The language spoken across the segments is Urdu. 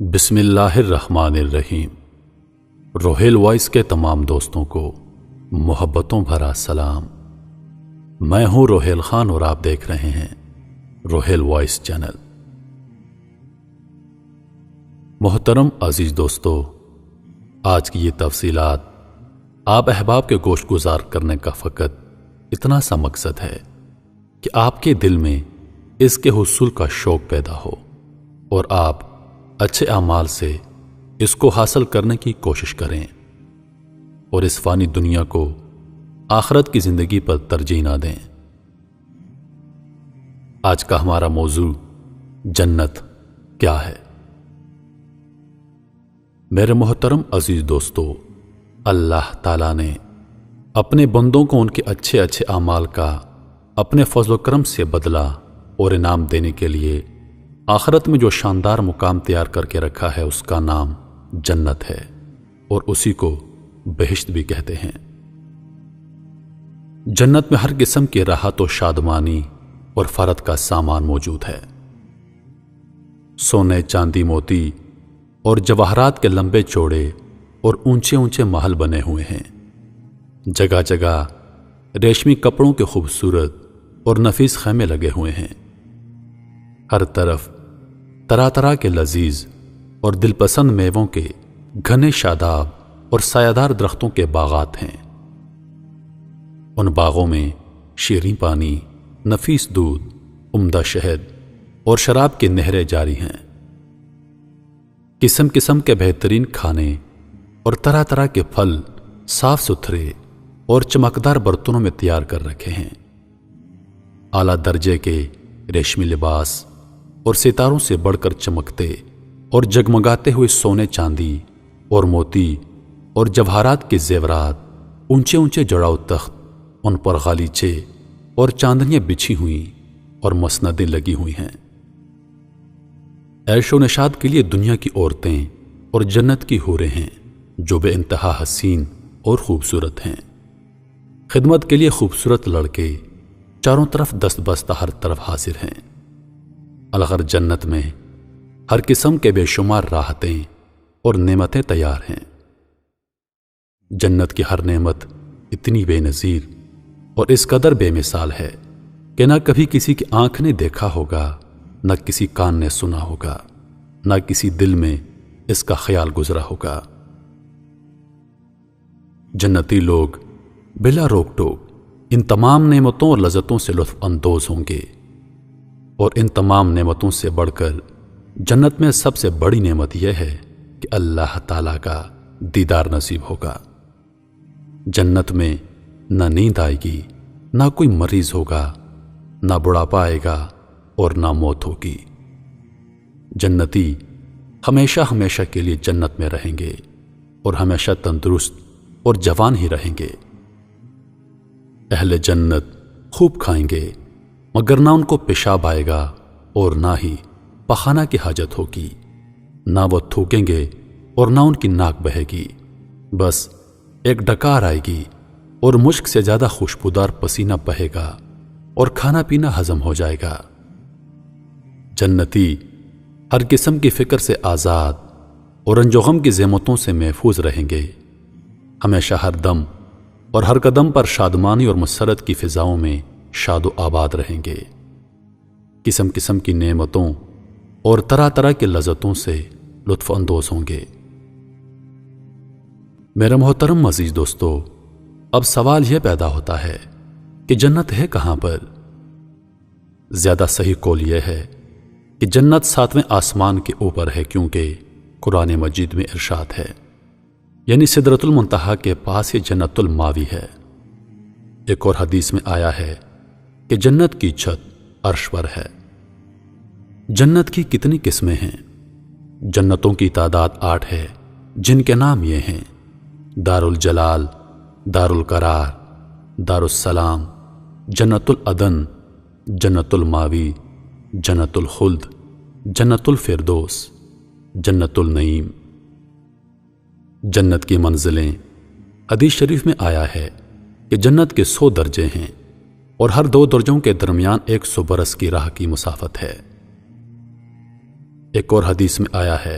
بسم اللہ الرحمن الرحیم۔ روہیل وائس کے تمام دوستوں کو محبتوں بھرا سلام۔ میں ہوں روہیل خان اور آپ دیکھ رہے ہیں روہیل وائس چینل۔ محترم عزیز دوستو، آج کی یہ تفصیلات آپ احباب کے گوش گزار کرنے کا فقط اتنا سا مقصد ہے کہ آپ کے دل میں اس کے حصول کا شوق پیدا ہو اور آپ اچھے اعمال سے اس کو حاصل کرنے کی کوشش کریں اور اس فانی دنیا کو آخرت کی زندگی پر ترجیح نہ دیں۔ آج کا ہمارا موضوع جنت کیا ہے؟ میرے محترم عزیز دوستو، اللہ تعالیٰ نے اپنے بندوں کو ان کے اچھے اعمال کا اپنے فضل و کرم سے بدلہ اور انعام دینے کے لیے آخرت میں جو شاندار مقام تیار کر کے رکھا ہے اس کا نام جنت ہے، اور اسی کو بہشت بھی کہتے ہیں۔ جنت میں ہر قسم کی راحت و شادمانی اور فرد کا سامان موجود ہے۔ سونے، چاندی، موتی اور جواہرات کے لمبے چوڑے اور اونچے محل بنے ہوئے ہیں۔ جگہ جگہ ریشمی کپڑوں کے خوبصورت اور نفیس خیمے لگے ہوئے ہیں۔ ہر طرف طرح طرح کے لذیذ اور دل پسند میووں کے گھنے شاداب اور سایہ دار درختوں کے باغات ہیں۔ ان باغوں میں شیریں پانی، نفیس دودھ، عمدہ شہد اور شراب کی نہریں جاری ہیں۔ قسم قسم کے بہترین کھانے اور طرح طرح کے پھل صاف ستھرے اور چمکدار برتنوں میں تیار کر رکھے ہیں۔ اعلیٰ درجے کے ریشمی لباس اور ستاروں سے بڑھ کر چمکتے اور جگمگاتے ہوئے سونے، چاندی اور موتی اور جواہرات کے زیورات، اونچے جڑاؤ تخت، ان پر غالیچے اور چاندنیاں بچھی ہوئی اور مسندیں لگی ہوئی ہیں۔ عیش و نشاد کے لیے دنیا کی عورتیں اور جنت کی حوریں ہیں جو بے انتہا حسین اور خوبصورت ہیں۔ خدمت کے لیے خوبصورت لڑکے چاروں طرف دست بستہ ہر طرف حاضر ہیں۔ الغر جنت میں ہر قسم کے بے شمار راحتیں اور نعمتیں تیار ہیں۔ جنت کی ہر نعمت اتنی بے نظیر اور اس قدر بے مثال ہے کہ نہ کبھی کسی کی آنکھ نے دیکھا ہوگا، نہ کسی کان نے سنا ہوگا، نہ کسی دل میں اس کا خیال گزرا ہوگا۔ جنتی لوگ بلا روک ٹوک ان تمام نعمتوں اور لذتوں سے لطف اندوز ہوں گے، اور ان تمام نعمتوں سے بڑھ کر جنت میں سب سے بڑی نعمت یہ ہے کہ اللہ تعالیٰ کا دیدار نصیب ہوگا۔ جنت میں نہ نیند آئے گی، نہ کوئی مریض ہوگا، نہ بڑھاپا آئے گا اور نہ موت ہوگی۔ جنتی ہمیشہ کے لیے جنت میں رہیں گے اور ہمیشہ تندرست اور جوان ہی رہیں گے۔ اہل جنت خوب کھائیں گے، مگر نہ ان کو پیشاب آئے گا اور نہ ہی پخانہ کی حاجت ہوگی، نہ وہ تھوکیں گے اور نہ ان کی ناک بہے گی، بس ایک ڈکار آئے گی اور مشک سے زیادہ خوشبودار پسینہ بہے گا اور کھانا پینا ہضم ہو جائے گا۔ جنتی ہر قسم کی فکر سے آزاد اور رنج و غم کی زحمتوں سے محفوظ رہیں گے، ہمیشہ ہر دم اور ہر قدم پر شادمانی اور مسرت کی فضاؤں میں شاد و آباد رہیں گے۔ قسم قسم کی نعمتوں اور طرح طرح کی لذتوں سے لطف اندوز ہوں گے۔ میرے محترم عزیز دوستو، اب سوال یہ پیدا ہوتا ہے کہ جنت ہے کہاں پر؟ زیادہ صحیح قول یہ ہے کہ جنت 7ویں آسمان کے اوپر ہے، کیونکہ قرآن مجید میں ارشاد ہے، یعنی سدرۃ المنتہا کے پاس ہی جنت الماوی ہے۔ ایک اور حدیث میں آیا ہے کہ جنت کی چھت عرش پر ہے۔ جنت کی کتنی قسمیں ہیں؟ جنتوں کی تعداد 8 ہے، جن کے نام یہ ہیں: دار الجلال، دار القرار، دار السلام، جنت العدن، جنت الماوی، جنت الخلد، جنت الفردوس، جنت النعیم۔ جنت کی منزلیں حدیث شریف میں آیا ہے کہ جنت کے 100 درجے ہیں اور ہر 2 درجوں کے درمیان 100 برس کی راہ کی مسافت ہے۔ ایک اور حدیث میں آیا ہے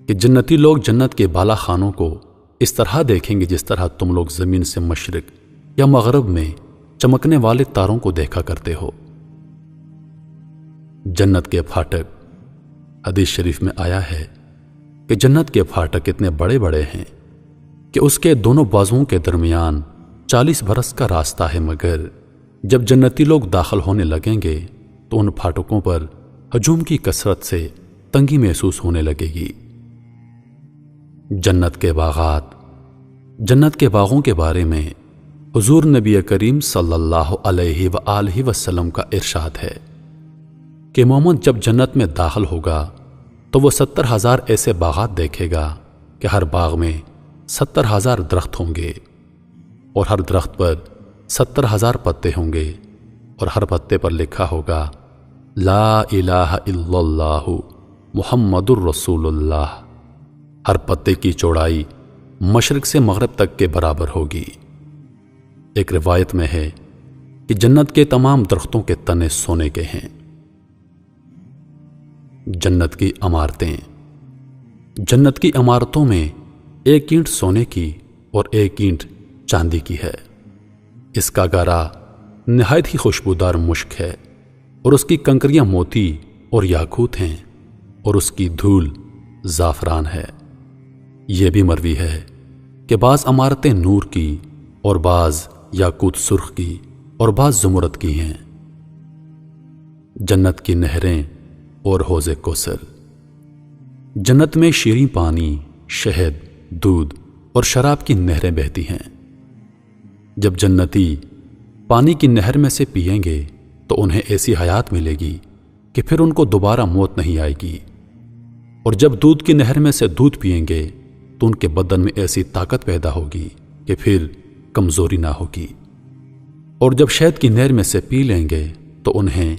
کہ جنتی لوگ جنت کے بالا خانوں کو اس طرح دیکھیں گے جس طرح تم لوگ زمین سے مشرق یا مغرب میں چمکنے والے تاروں کو دیکھا کرتے ہو۔ جنت کے پھاٹک، حدیث شریف میں آیا ہے کہ جنت کے پھاٹک اتنے بڑے بڑے ہیں کہ اس کے دونوں بازوؤں کے درمیان 40 برس کا راستہ ہے، مگر جب جنتی لوگ داخل ہونے لگیں گے تو ان پھاٹکوں پر ہجوم کی کثرت سے تنگی محسوس ہونے لگے گی۔ جنت کے باغات، جنت کے باغوں کے بارے میں حضور نبی کریم صلی اللہ علیہ وآلہ وسلم کا ارشاد ہے کہ مومن جب جنت میں داخل ہوگا تو وہ 70,000 ایسے باغات دیکھے گا کہ ہر باغ میں 70,000 درخت ہوں گے اور ہر درخت پر 70,000 پتے ہوں گے اور ہر پتے پر لکھا ہوگا لا الہ الا اللہ محمد الرسول اللہ۔ ہر پتے کی چوڑائی مشرق سے مغرب تک کے برابر ہوگی۔ ایک روایت میں ہے کہ جنت کے تمام درختوں کے تنے سونے کے ہیں۔ جنت کی عمارتیں، جنت کی عمارتوں میں ایک اینٹ سونے کی اور ایک اینٹ چاندی کی ہے۔ اس کا گارا نہایت ہی خوشبودار مشک ہے اور اس کی کنکریاں موتی اور یاقوت ہیں اور اس کی دھول زعفران ہے۔ یہ بھی مروی ہے کہ بعض عمارتیں نور کی اور بعض یاقوت سرخ کی اور بعض زمرد کی ہیں۔ جنت کی نہریں اور حوض کوثر، جنت میں شیریں پانی، شہد، دودھ اور شراب کی نہریں بہتی ہیں۔ جب جنتی پانی کی نہر میں سے پئیں گے تو انہیں ایسی حیات ملے گی کہ پھر ان کو دوبارہ موت نہیں آئے گی، اور جب دودھ کی نہر میں سے دودھ پئیں گے تو ان کے بدن میں ایسی طاقت پیدا ہوگی کہ پھر کمزوری نہ ہوگی، اور جب شہد کی نہر میں سے پی لیں گے تو انہیں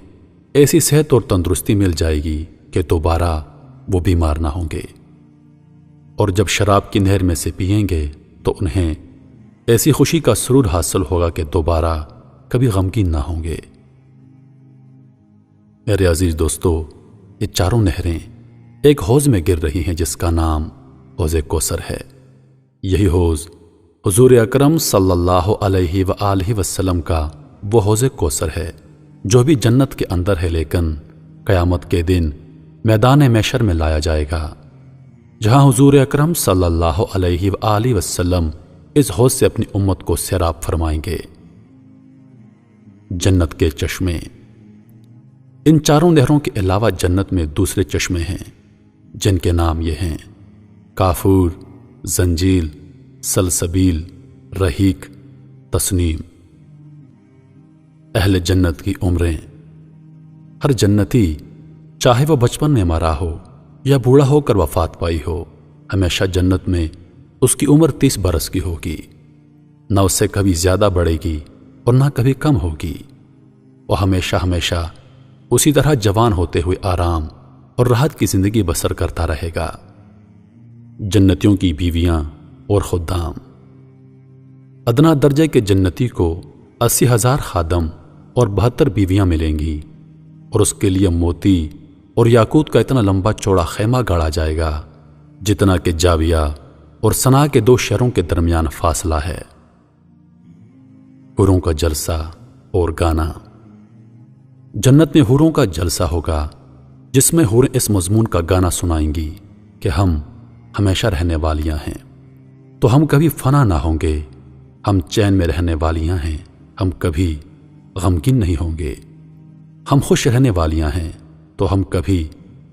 ایسی صحت اور تندرستی مل جائے گی کہ دوبارہ وہ بیمار نہ ہوں گے، اور جب شراب کی نہر میں سے پئیں گے تو انہیں ایسی خوشی کا سرور حاصل ہوگا کہ دوبارہ کبھی غمگین نہ ہوں گے۔ میرے عزیز دوستو، یہ چاروں نہریں ایک حوض میں گر رہی ہیں جس کا نام حوض کوثر ہے۔ یہی حوض حضور اکرم صلی اللہ علیہ وآلہ وسلم کا وہ حوض کوثر ہے جو بھی جنت کے اندر ہے، لیکن قیامت کے دن میدان محشر میں لایا جائے گا، جہاں حضور اکرم صلی اللہ علیہ وآلہ وسلم اس حوض سے اپنی امت کو سیراب فرمائیں گے۔ جنت کے چشمے، ان چاروں نہروں کے علاوہ جنت میں دوسرے چشمے ہیں جن کے نام یہ ہیں کافور، زنجیل، سلسبیل، رحیق، تسنیم۔ اہل جنت کی عمریں، ہر جنتی چاہے وہ بچپن میں مرا ہو یا بوڑھا ہو کر وفات پائی ہو، ہمیشہ جنت میں اس کی عمر 30 برس کی ہوگی، نہ اس سے کبھی زیادہ بڑھے گی اور نہ کبھی کم ہوگی، وہ ہمیشہ ہمیشہ اسی طرح جوان ہوتے ہوئے آرام اور راحت کی زندگی بسر کرتا رہے گا۔ جنتیوں کی بیویاں اور خدام، ادنا درجے کے جنتی کو 80,000 خادم اور 72 بیویاں ملیں گی، اور اس کے لیے موتی اور یاقوت کا اتنا لمبا چوڑا خیمہ گاڑا جائے گا جتنا کہ جاویہ اور صنعاء کے 2 شہروں کے درمیان فاصلہ ہے۔ حوروں کا جلسہ اور گانا، جنت میں حوروں کا جلسہ ہوگا جس میں حوریں اس مضمون کا گانا سنائیں گی کہ ہم ہمیشہ رہنے والیاں ہیں، تو ہم کبھی فنا نہ ہوں گے، ہم چین میں رہنے والیاں ہیں، ہم کبھی غمگین نہیں ہوں گے، ہم خوش رہنے والیاں ہیں تو ہم کبھی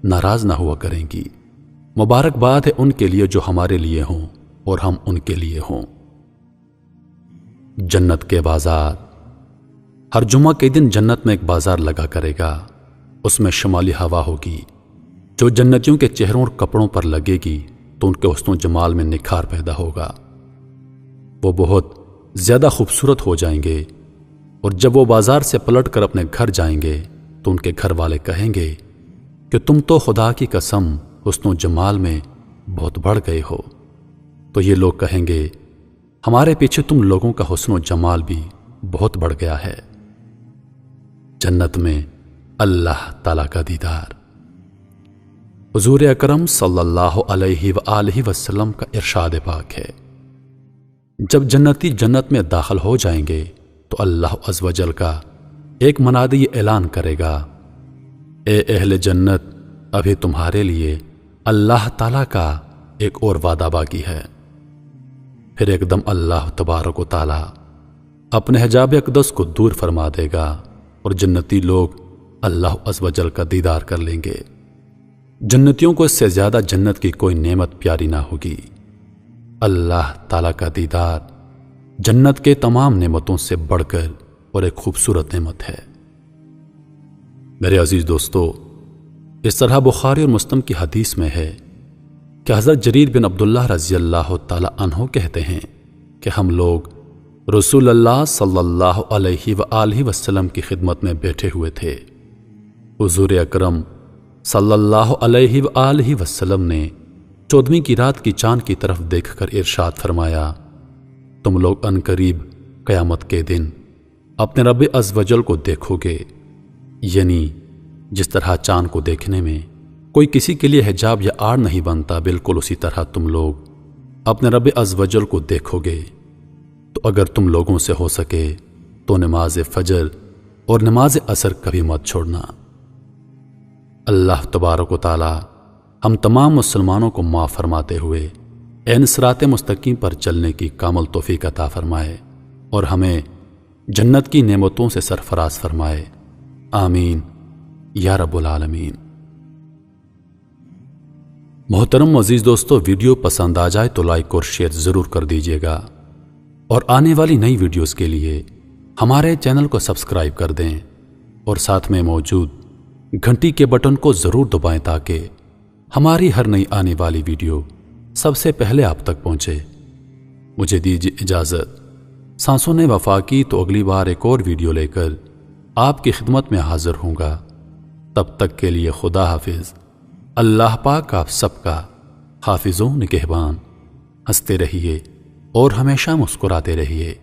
ناراض نہ ہوا کریں گی۔ مبارکباد ہے ان کے لیے جو ہمارے لیے ہوں اور ہم ان کے لیے ہوں۔ جنت کے بازار، ہر جمعہ کے دن جنت میں ایک بازار لگا کرے گا، اس میں شمالی ہوا ہوگی جو جنتیوں کے چہروں اور کپڑوں پر لگے گی تو ان کے حسن و جمال میں نکھار پیدا ہوگا، وہ بہت زیادہ خوبصورت ہو جائیں گے، اور جب وہ بازار سے پلٹ کر اپنے گھر جائیں گے تو ان کے گھر والے کہیں گے کہ تم تو خدا کی قسم حسن و جمال میں بہت بڑھ گئے ہو، تو یہ لوگ کہیں گے ہمارے پیچھے تم لوگوں کا حسن و جمال بھی بہت بڑھ گیا ہے۔ جنت میں اللہ تعالیٰ کا دیدار، حضور اکرم صلی اللہ علیہ وآلہ وسلم کا ارشاد پاک ہے، جب جنتی جنت میں داخل ہو جائیں گے تو اللہ عز و جل کا ایک منادی یہ اعلان کرے گا، اے اہل جنت، ابھی تمہارے لیے اللہ تعالیٰ کا ایک اور وعدہ باقی ہے۔ پھر ایک دم اللہ تبارک و تعالیٰ اپنے حجاب اقدس کو دور فرما دے گا اور جنتی لوگ اللہ عز و جل کا دیدار کر لیں گے۔ جنتیوں کو اس سے زیادہ جنت کی کوئی نعمت پیاری نہ ہوگی۔ اللہ تعالیٰ کا دیدار جنت کے تمام نعمتوں سے بڑھ کر اور ایک خوبصورت نعمت ہے۔ میرے عزیز دوستو، اس طرح بخاری اور مسلم کی حدیث میں ہے کہ حضرت جریر بن عبداللہ رضی اللہ تعالی عنہ کہتے ہیں کہ ہم لوگ رسول اللہ صلی اللہ علیہ وآلہ وسلم کی خدمت میں بیٹھے ہوئے تھے۔ حضور اکرم صلی اللہ علیہ وآلہ وسلم نے 14ویں کی رات کی چاند کی طرف دیکھ کر ارشاد فرمایا، تم لوگ عنقریب قیامت کے دن اپنے رب عز و جل کو دیکھو گے، یعنی جس طرح چاند کو دیکھنے میں کوئی کسی کے لیے حجاب یا آڑ نہیں بنتا، بالکل اسی طرح تم لوگ اپنے رب عز و جل کو دیکھو گے۔ تو اگر تم لوگوں سے ہو سکے تو نماز فجر اور نماز عصر کبھی مت چھوڑنا۔ اللہ تبارک و تعالی ہم تمام مسلمانوں کو معاف فرماتے ہوئے عین صراط مستقیم پر چلنے کی کامل توفیق عطا فرمائے اور ہمیں جنت کی نعمتوں سے سرفراز فرمائے، آمین یا رب العالمین۔ محترم عزیز دوستو، ویڈیو پسند آ جائے تو لائک اور شیئر ضرور کر دیجیے گا، اور آنے والی نئی ویڈیوز کے لیے ہمارے چینل کو سبسکرائب کر دیں اور ساتھ میں موجود گھنٹی کے بٹن کو ضرور دبائیں تاکہ ہماری ہر نئی آنے والی ویڈیو سب سے پہلے آپ تک پہنچے۔ مجھے دیجیے اجازت، سانسوں نے وفا کی تو اگلی بار ایک اور ویڈیو لے کر آپ کی خدمت میں حاضر ہوں گا۔ تب تک کے لیے خدا حافظ۔ اللہ پاک آپ سب کا حافظ و نگہبان۔ ہنستے رہیے اور ہمیشہ مسکراتے رہیے۔